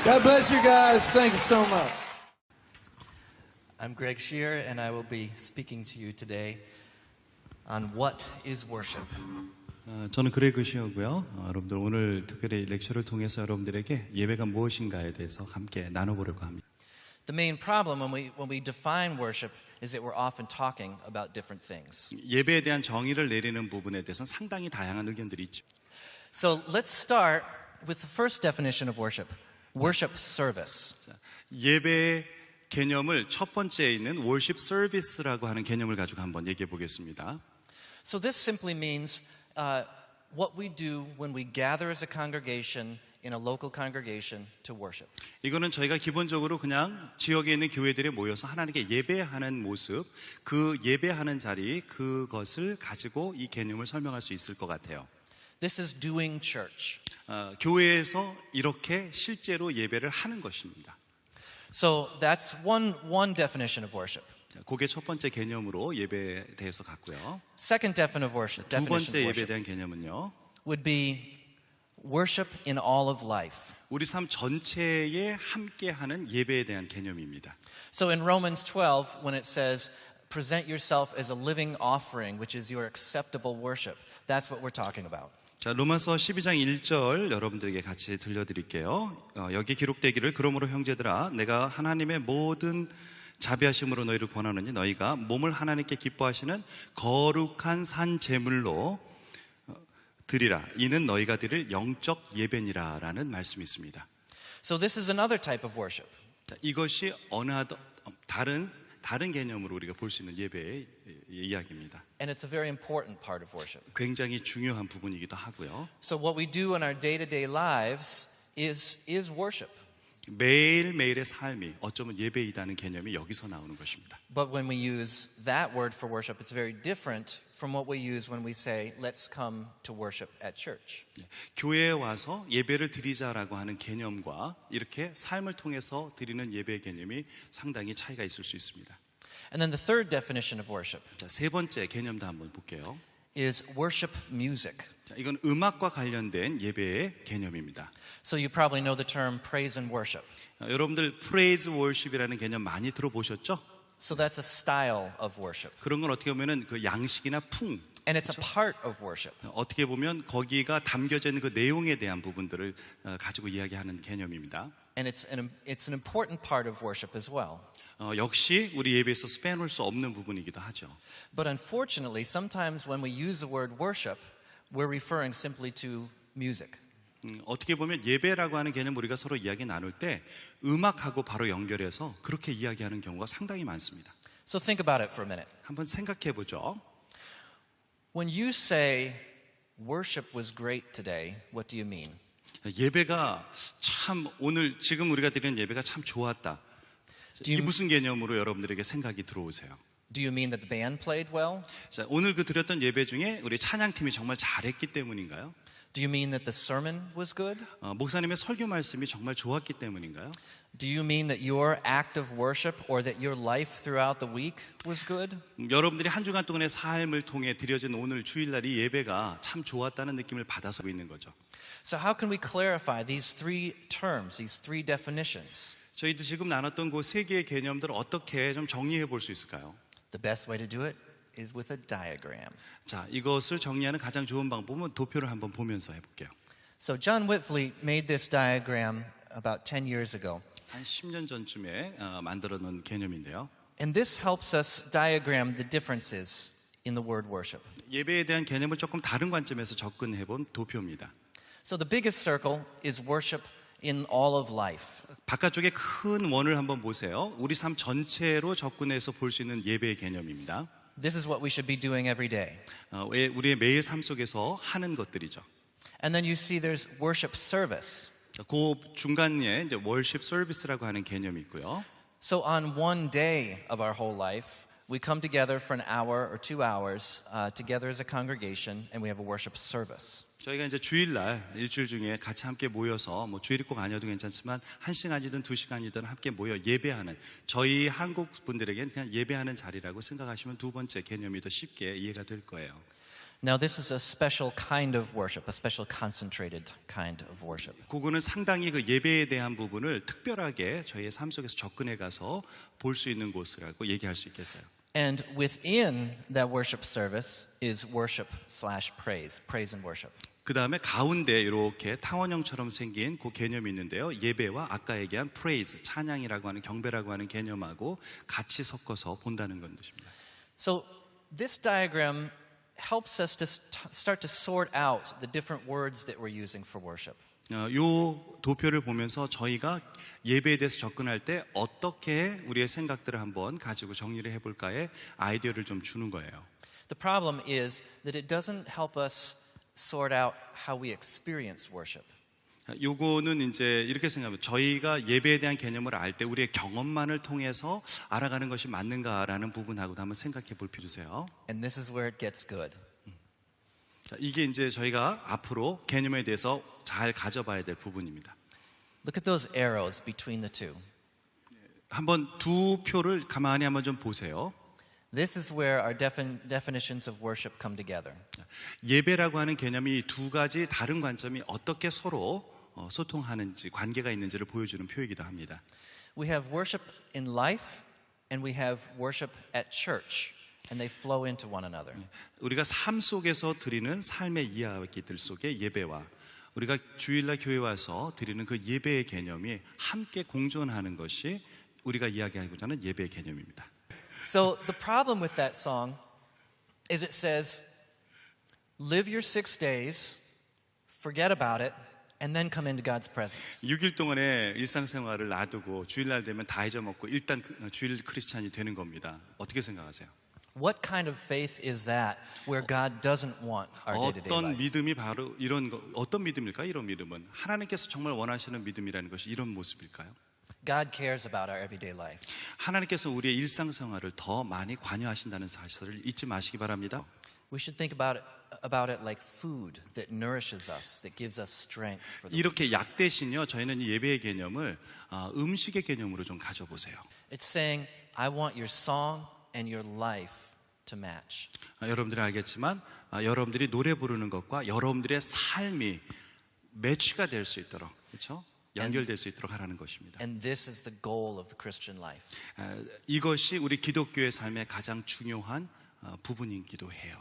God bless you guys. Thank you so much. I'm Greg Shear, and I will be speaking to you today on what is worship. 저는 그레그 시어고요. 여러분들 오늘 특별히 렉처를 통해서 여러분들에게 예배가 무엇인가에 대해서 함께 나눠보려고 합니다. The main problem when we define worship is that we're often talking about different things. 예배에 대한 정의를 내리는 부분에 대해서는 상당히 다양한 의견들이 있죠. So let's start with the first definition of worship. Worship service. 예배의 개념을 첫 번째에 있는 worship service라고 하는 개념을 가지고 한번 얘기해 보겠습니다. So this simply means what we do when we gather as a congregation in a local congregation to worship. 이거는 저희가 기본적으로 그냥 지역에 있는 교회들에 모여서 하나님께 예배하는 모습, 그 예배하는 자리, 그것을 가지고 이 개념을 설명할 수 있을 것 같아요. This is doing church. 교회에서 이렇게 실제로 예배를 하는 것입니다. So that's one definition of worship. 그게 첫 번째 개념으로 예배에 대해서 갔고요. Second definition of worship, 두 번째 예배에 대한 개념은요. would be worship in all of life. 우리 삶 전체에 함께하는 예배에 대한 개념입니다. So in Romans 12, when it says, present yourself as a living offering, which is your acceptable worship, that's what we're talking about. 자, 로마서 12장 1절 여러분들에게 같이 들려드릴게요. 여기 기록되기를 그러므로 형제들아 내가 하나님의 모든 자비하심으로 너희를 권하노니 너희가 몸을 하나님께 기뻐하시는 거룩한 산 제물로 드리라. 이는 너희가 드릴 영적 예배니라 라는 말씀이 있습니다. So this is another type of worship. 자, 이것이 다른 개념으로 우리가 볼 수 있는 예배의 이야기입니다. And it's a very important part of worship. 굉장히 중요한 부분이기도 하고요. So what we do in our day-to-day lives is worship. 매일매일의 삶이 어쩌면 예배이다는 개념이 여기서 나오는 것입니다. But when we use that word for worship, it's very different from what we use when we say, let's come to worship at church. 교회에 와서 예배를 드리자라고 하는 개념과 이렇게 삶을 통해서 드리는 예배의 개념이 상당히 차이가 있을 수 있습니다. And then the third definition of worship 자, 세 번째 개념도 한번 볼게요. is worship music. 자, 이건 음악과 관련된 예배의 개념입니다. So you probably know the term praise and worship. 여러분들 praise worship이라는 개념 많이 들어보셨죠? So that's a style of worship. 그런 건 어떻게 보면은 그 양식이나 풍, And it's a part of worship. 어떻게 보면 거기가 담겨져 있는 그 내용에 대한 부분들을 가지고 이야기하는 개념입니다. And it's an important part of worship as well. 역시 우리 예배에서 빼놓을 수 없는 부분이기도 하죠. But unfortunately, sometimes when we use the word worship, we're referring simply to music. 어떻게 보면 예배라고 하는 개념 우리가 서로 이야기 나눌 때 음악하고 바로 연결해서 그렇게 이야기하는 경우가 상당히 많습니다. So think about it for a minute. 한번 생각해 보죠. When you say worship was great today, what do you mean? 예배가 참 오늘 지금 우리가 드리는 예배가 참 좋았다. 이게 무슨 개념으로 여러분들에게 생각이 들어오세요? Do you mean that the band played well? 자, 오늘 그 드렸던 예배 중에 우리 찬양팀이 정말 잘했기 때문인가요? Do you mean that the sermon was good? 목사님의 설교 말씀이 정말 좋았기 때문인가요? Do you mean that your act of worship or that your life throughout the week was good? 여러분들이 한 주간 동안의 삶을 통해 드려진 오늘 주일날이 예배가 참 좋았다는 느낌을 받아서 있는 거죠. So how can we clarify these three terms, these three definitions? 저희도 지금 나눴던 그 세 개의 개념들을 어떻게 좀 정리해 볼 수 있을까요? The best way to do it is with a diagram. 자, 이것을 정리하는 가장 좋은 방법은 도표를 한번 보면서 해볼게요. So John Whitfleet made this diagram about 10 years ago. 한 10년 전쯤에 만들어 놓은 개념인데요. And this helps us diagram the differences in the word worship. 예배에 대한 개념을 조금 다른 관점에서 접근해 본 도표입니다. So the biggest circle is worship in all of life. 바깥쪽에 큰 원을 한번 보세요. 우리 삶 전체로 접근해서 볼 수 있는 예배의 개념입니다. This is what we should be doing every day. 우리의 매일 삶 속에서 하는 것들이죠. And then you see there's worship service. 그 중간에 이제 월십 서비스라고 하는 개념이 있고요. So on one day of our whole life, we come together for an hour or 2 hours together as a congregation and we have a worship service. 저희가 이제 주일날 일주일 중에 같이 함께 모여서 뭐 주일이 꼭 아니어도 괜찮지만 1시간이든 2시간이든 함께 모여 예배하는 저희 한국 분들에게는 그냥 예배하는 자리라고 생각하시면 두 번째 개념이 더 쉽게 이해가 될 거예요. Now, this is a special kind of worship, a special concentrated kind of worship. 그거는 상당히 그 예배에 대한 부분을 특별하게 저희의 삶 속에서 접근해 가서 볼 수 있는 곳이라고 얘기할 수 있겠어요. And within that worship service is worship/praise, praise and worship. 그 다음에 가운데 이렇게 탕원형처럼 생긴 그 개념이 있는데요. 예배와 아까 얘기한 praise, 찬양이라고 하는 경배라고 하는 개념하고 같이 섞어서 본다는 건 뜻입니다. So this diagram helps us to start to sort out the different words that we're using for worship. 이 도표를 보면서 저희가 예배에 대해서 접근할 때 어떻게 우리의 생각들을 한번 가지고 정리를 해볼까의 아이디어를 좀 주는 거예요. The problem is that it doesn't help us sort out how we experience worship. 요거는 이제 이렇게 생각하면 저희가 예배에 대한 개념을 알 때 우리의 경험만을 통해서 알아가는 것이 맞는가라는 부분하고도 한번 생각해 볼 필요세요. And this is where it gets good. 이게 이제 저희가 앞으로 개념에 대해서 잘 가져봐야 될 부분입니다. Look at those arrows between the two. 한번 두 표를 가만히 한번 좀 보세요. This is where our definitions of worship come together. 예배라고 하는 개념이 두 가지 다른 관점이 어떻게 서로 소통하는지 관계가 있는지를 보여주는 표이기도 합니다. We have worship in life and we have worship at church. And they flow into one another. 우리가 삶 속에서 드리는 삶의 이야기들 속에 예배와 우리가 주일날 교회 와서 드리는 그 예배의 개념이 함께 공존하는 것이 우리가 이야기하고자 하는 예배의 개념입니다. So the problem with that song is it says, live your 6 days, forget about it, and then come into God's presence. 6일 동안의 일상생활을 놔두고 주일날 되면 다 잊어먹고 일단 주일 크리스찬이 되는 겁니다. 어떻게 생각하세요? What kind of faith is that where God doesn't want our day-to-day 어떤 life? 믿음이 바로 이런 거, 어떤 믿음일까? 이런 믿음은 하나님께서 정말 원하시는 믿음이라는 것이 이런 모습일까요? God cares about our everyday life. 하나님께서 우리의 일상생활을 더 많이 관여하신다는 사실을 잊지 마시기 바랍니다. We should think about it like food that nourishes us, that gives us strength for the 이렇게 약 대신요 저희는 이 예배의 개념을 음식의 개념으로 좀 가져보세요. It's saying, I want your song and your life to match. 여러분들이 알겠지만 여러분들이 노래 부르는 것과 여러분들의 삶이 매치가 될 수 있도록 그렇죠? 연결될 수 있도록 하라는 것입니다. And this is the goal of the Christian life. 이것이 우리 기독교의 삶의 가장 중요한 부분이기도 해요.